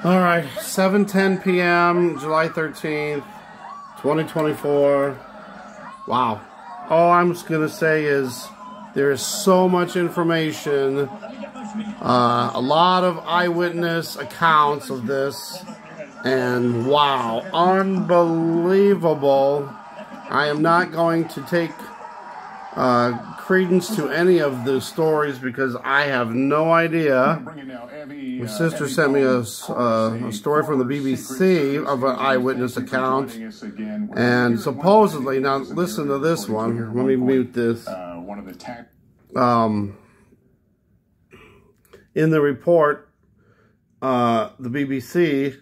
All right, 7:10 p.m., July 13th, 2024. Wow. All I'm just going to say is there is so much information, a lot of eyewitness accounts of this, and wow, unbelievable. I am not going to take credence to any of the stories because I have no idea. My sister sent me a story from the BBC of an eyewitness account, and supposedly, now listen to this one. Let me mute this. In the report, the BBC,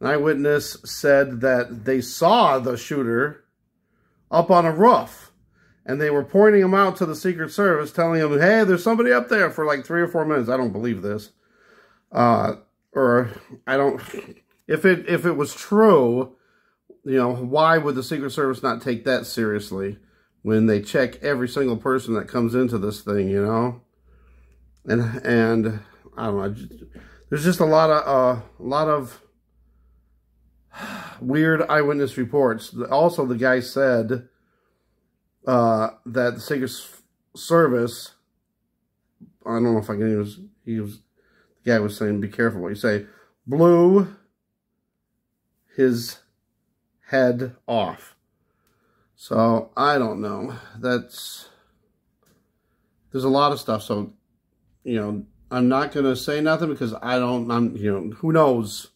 an eyewitness said that they saw the shooter up on a roof. And they were pointing him out to the Secret Service, telling him, hey, there's somebody up there for like 3 or 4 minutes. I don't believe this. Or I don't, if it was true, you know, why would the Secret Service not take that seriously when they check every single person that comes into this thing, you know? And I don't know, there's just a lot of weird eyewitness reports. Also, the guy said that the Secret Service, I don't know if I can use, the guy was saying, be careful what you say, blew his head off. So, I don't know. There's a lot of stuff. So, you know, I'm not going to say nothing because you know, who knows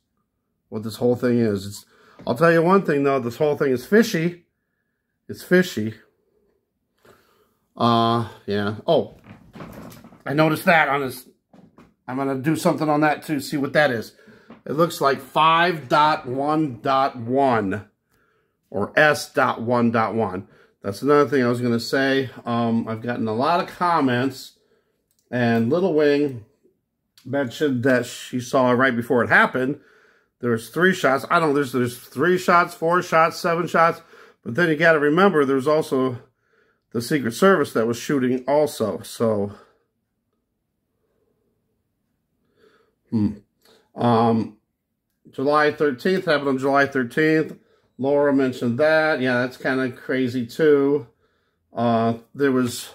what this whole thing is. I'll tell you one thing, though. This whole thing is fishy. It's fishy. Yeah. Oh, I noticed that on this. I'm going to do something on that too, see what that is. It looks like 5.1.1 or S.1.1. That's another thing I was going to say. I've gotten a lot of comments, and Little Wing mentioned that she saw right before it happened. There's 3 shots. I don't know, there's 3 shots, 4 shots, 7 shots. But then you got to remember there's also the Secret Service that was shooting also. So, July 13th, happened on July 13th. Laura mentioned that. Yeah, that's kind of crazy too. There was,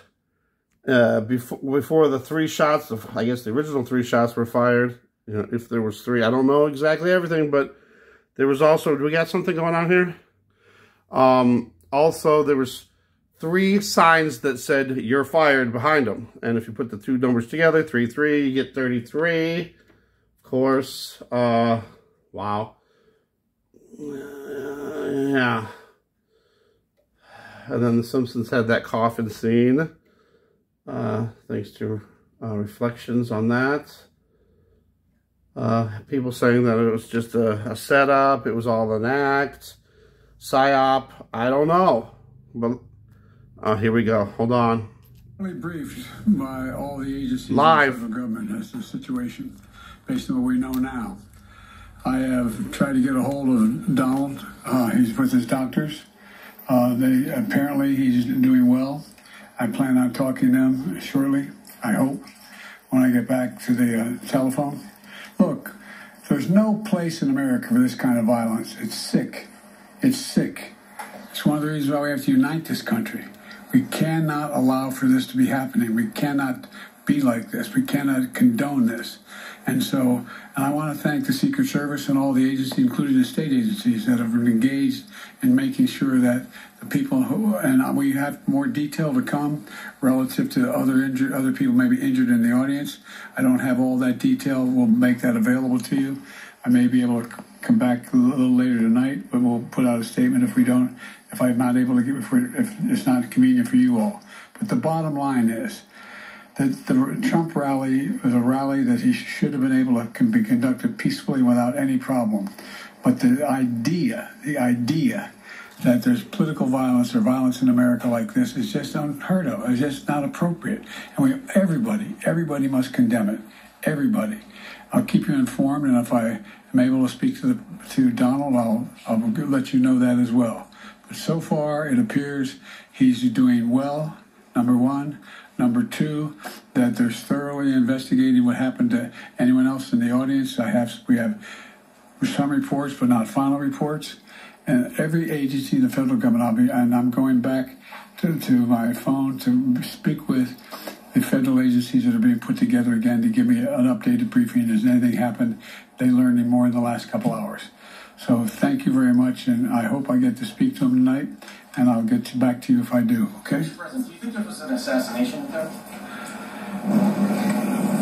before the 3 shots, I guess the original 3 shots were fired. You know, if there was 3, I don't know exactly everything, but there was also, do we got something going on here? Also, there was 3 signs that said you're fired behind them. And if you put the 2 numbers together, 3-3, you get 33. Of course, wow. Yeah. And then The Simpsons had that coffin scene. Thanks to reflections on that. People saying that it was just a setup. It was all an act. PSYOP. I don't know. But here we go. Hold on. Briefed by all the agencies live of the government as to the situation based on what we know now. I have tried to get a hold of Donald. He's with his doctors. Apparently he's doing well. I plan on talking to them shortly, I hope, when I get back to the telephone. Look, there's no place in America for this kind of violence. It's sick. It's sick. It's one of the reasons why we have to unite this country. We cannot allow for this to be happening. We cannot be like this. We cannot condone this. And I want to thank the Secret Service and all the agencies, including the state agencies, that have been engaged in making sure that the people and we have more detail to come relative to other people maybe injured in the audience. I don't have all that detail. We'll make that available to you. I may be able to come back a little later tonight, but we'll put out a statement if I'm not able to if it's not convenient for you all. But the bottom line is that the Trump rally was a rally that he should have been able to be conducted peacefully without any problem. But the idea that there's political violence or violence in America like this is just unheard of. It's just not appropriate. And everybody must condemn it. Everybody. I'll keep you informed, and if I am able to speak to Donald, I'll let you know that as well. But so far, it appears he's doing well, number one. Number two, that they're thoroughly investigating what happened to anyone else in the audience. We have some reports, but not final reports. And every agency in the federal government, I'm going back to my phone to speak with the federal agencies that are being put together again to give me an updated briefing. Has anything happened? They learned any more in the last couple hours. So thank you very much, and I hope I get to speak to them tonight, and I'll get back to you if I do, okay? Mr. President, do you think there was an assassination attempt?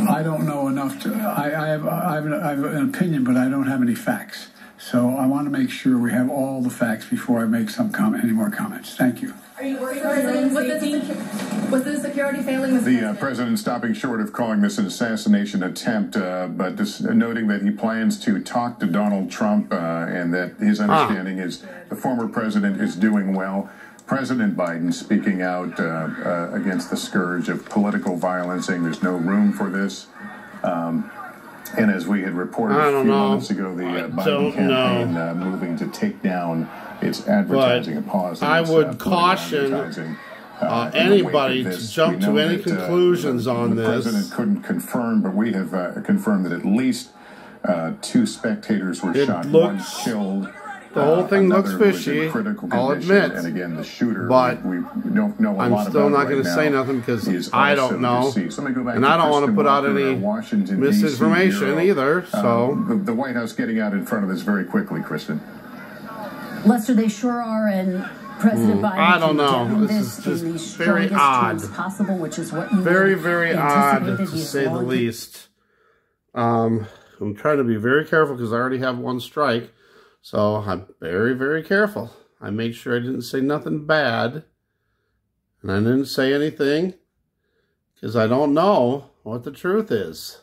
I don't know enough to. I have an opinion, but I don't have any facts. So I want to make sure we have all the facts before I make any more comments. Thank you. Are you worried about was the security failing the president stopping short of calling this an assassination attempt, but noting that he plans to talk to Donald Trump and that his understanding is the former president is doing well. President Biden speaking out against the scourge of political violence, saying there's no room for this. And as we had reported a few moments ago, the Biden campaign moving to take down its advertising and pause. I would caution anybody to jump to any conclusions on this. The president couldn't confirm, but we have confirmed that at least 2 spectators were shot, 1 killed. The whole thing looks fishy, I'll admit. And again, the shooter, but we don't know a lot about. I'm still not going to right say now. nothing because I don't know, so and I don't want to put out any misinformation either. So the White House getting out in front of this very quickly, Kristen. Lester, they sure are, and President Biden. I don't know. This is just very odd. Possible, which is what you very, very odd, to say the least. I'm trying to be very careful because I already have 1 strike. So I'm very, very careful. I made sure I didn't say nothing bad. And I didn't say anything because I don't know what the truth is.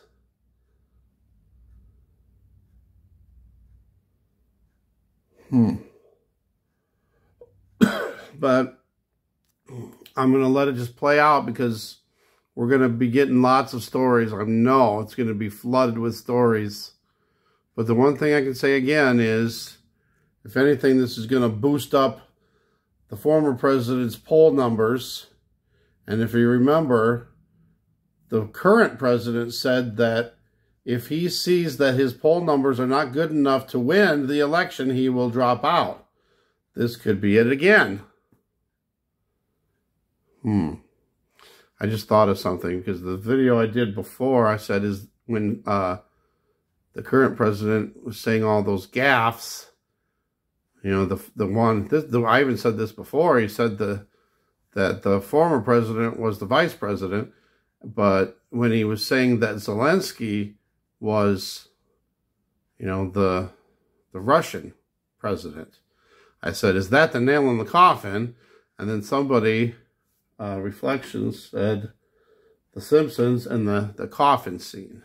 But I'm going to let it just play out because we're going to be getting lots of stories. I know it's going to be flooded with stories. But the one thing I can say again is, if anything, this is going to boost up the former president's poll numbers. And if you remember, the current president said that if he sees that his poll numbers are not good enough to win the election, he will drop out. This could be it again. I just thought of something because the video I did before, I said, is when the current president was saying all those gaffes. You know, I even said this before. He said that the former president was the vice president, but when he was saying that Zelensky was, you know, the Russian president, I said, is that the nail in the coffin? And then somebody, Reflections, said The Simpsons and the coffin scene.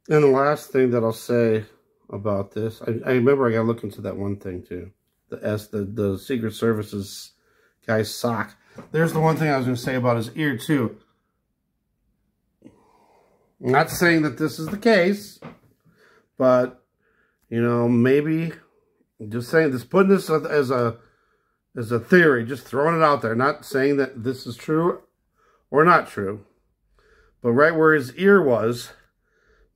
And the last thing that I'll say about this, I remember I got to look into that one thing too. The Secret Service's guy's sock. There's the one thing I was going to say about his ear too. I'm not saying that this is the case, but, you know, maybe just saying this, putting this as a theory, just throwing it out there, not saying that this is true or not true, but right where his ear was,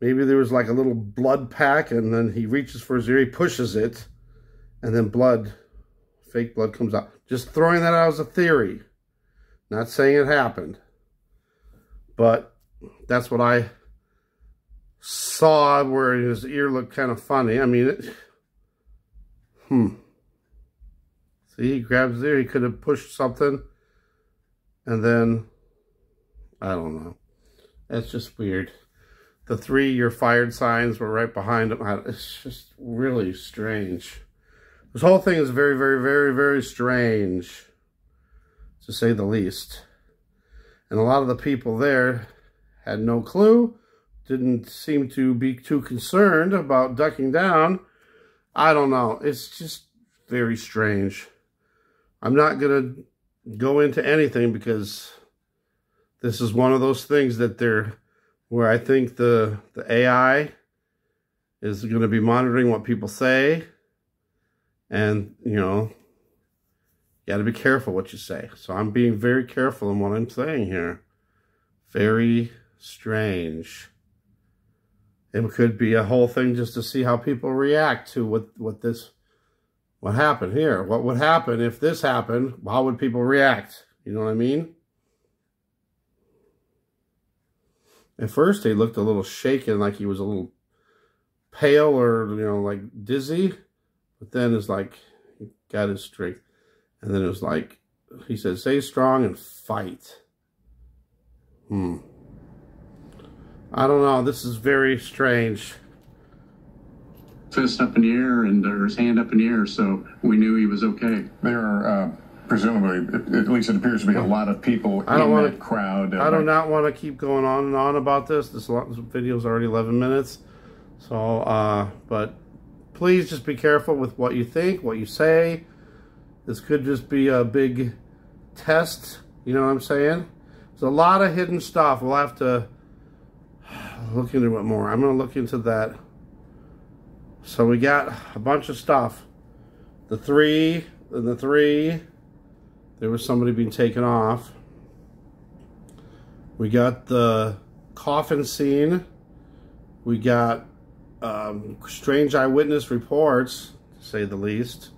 maybe there was like a little blood pack, and then he reaches for his ear, he pushes it, and then fake blood comes out. Just throwing that out as a theory. Not saying it happened. But that's what I saw, where his ear looked kind of funny. I mean, See, he grabs his ear. He could have pushed something, and then, I don't know. That's just weird. The 3 "you're fired" signs were right behind him. It's just really strange. This whole thing is very, very, very, very strange, to say the least. And a lot of the people there had no clue, didn't seem to be too concerned about ducking down. I don't know. It's just very strange. I'm not going to go into anything because this is one of those things that they're where I think the AI is going to be monitoring what people say. And, you know, you got to be careful what you say. So I'm being very careful in what I'm saying here. Very strange. It could be a whole thing just to see how people react to what happened here. What would happen if this happened? How would people react? You know what I mean? At first, he looked a little shaken, like he was a little pale or, you know, like dizzy. But then it's like, he got his strength. And then it was like, he said, stay strong and fight. I don't know. This is very strange. Fist up in the air or his hand up in the air, so we knew he was okay. There are presumably, at least it appears to be, a lot of people in that crowd. I do not want to keep going on and on about this. This video is already 11 minutes. So, but please just be careful with what you think, what you say. This could just be a big test. You know what I'm saying? There's a lot of hidden stuff. We'll have to look into it more. I'm going to look into that. So we got a bunch of stuff. The three, there was somebody being taken off. We got the coffin scene. We got strange eyewitness reports, to say the least.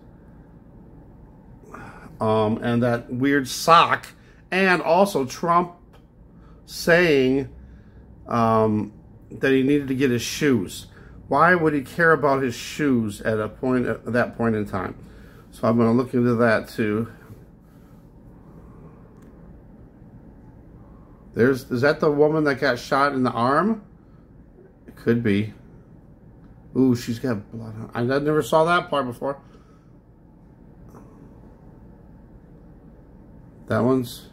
And that weird sock. And also Trump saying that he needed to get his shoes. Why would he care about his shoes at that point in time? So I'm going to look into that too. Is that the woman that got shot in the arm? It could be. Ooh, she's got blood on. I never saw that part before. That one's...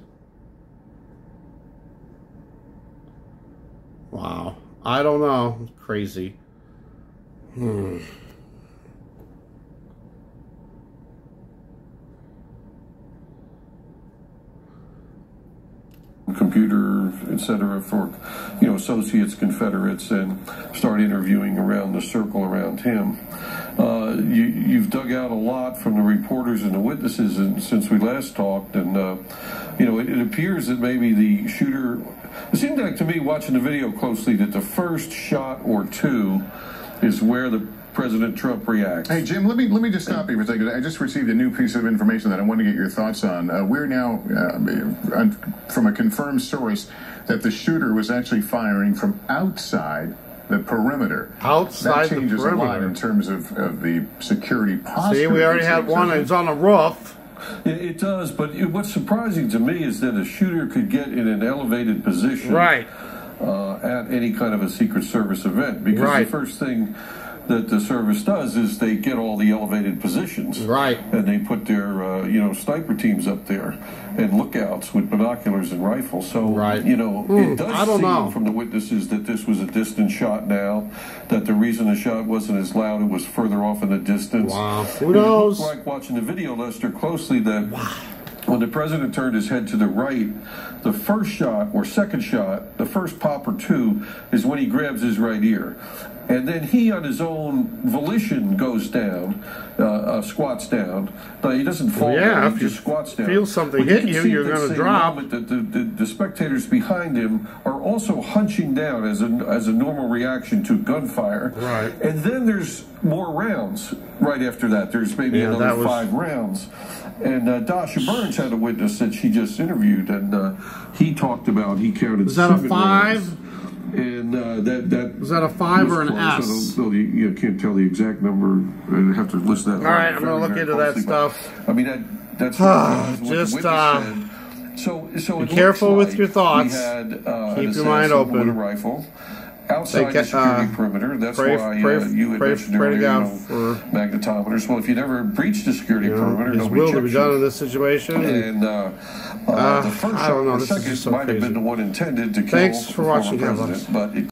Wow. I don't know. It's crazy. Computer, etc., for, you know, associates, Confederates, and start interviewing around the circle around him. You've dug out a lot from the reporters and the witnesses since we last talked, and you know, it appears that maybe the shooter. It seemed like to me, watching the video closely, that the first shot or two is where the President Trump reacts. Hey, Jim, let me just stop you for a second. I just received a new piece of information that I want to get your thoughts on. We're now, from a confirmed source, that the shooter was actually firing from outside the perimeter. Outside the perimeter. That changes a lot in terms of the security posture. See, we already had one. It's on a roof. It does, but what's surprising to me is that a shooter could get in an elevated position, right, at any kind of a Secret Service event, because the first thing that the service does is they get all the elevated positions, right, and they put their you know, sniper teams up there and lookouts with binoculars and rifles. So you know, it does seem from the witnesses that this was a distant shot. Now that the reason the shot wasn't as loud, it was further off in the distance. Wow, who knows? It looked like, watching the video, Lester, closely, that when the president turned his head to the right, the first shot or second shot, the first pop or two, is when he grabs his right ear. And then he, on his own volition, goes down, squats down. Now, he doesn't fall down, he just squats down. Feel something hit you, you're going to drop. The spectators behind him are also hunching down as a normal reaction to gunfire. Right. And then there's more rounds right after that. There's maybe another 5 rounds. And Dasha Burns had a witness that she just interviewed, and he talked about, he counted 7 a 5? rounds. And that was that a 5 or an S? You can't tell the exact number. I have to list that. All right, I'm going to look into that stuff. I mean, that's just so be careful with your thoughts. Keep your mind open. With a rifle outside the security perimeter. That's why you had mentioned earlier, magnetometers. Well, if you never breached the security perimeter, nobody will to be done in this situation. And the first shot, or the second, might have been the one intended to kill the former president, but it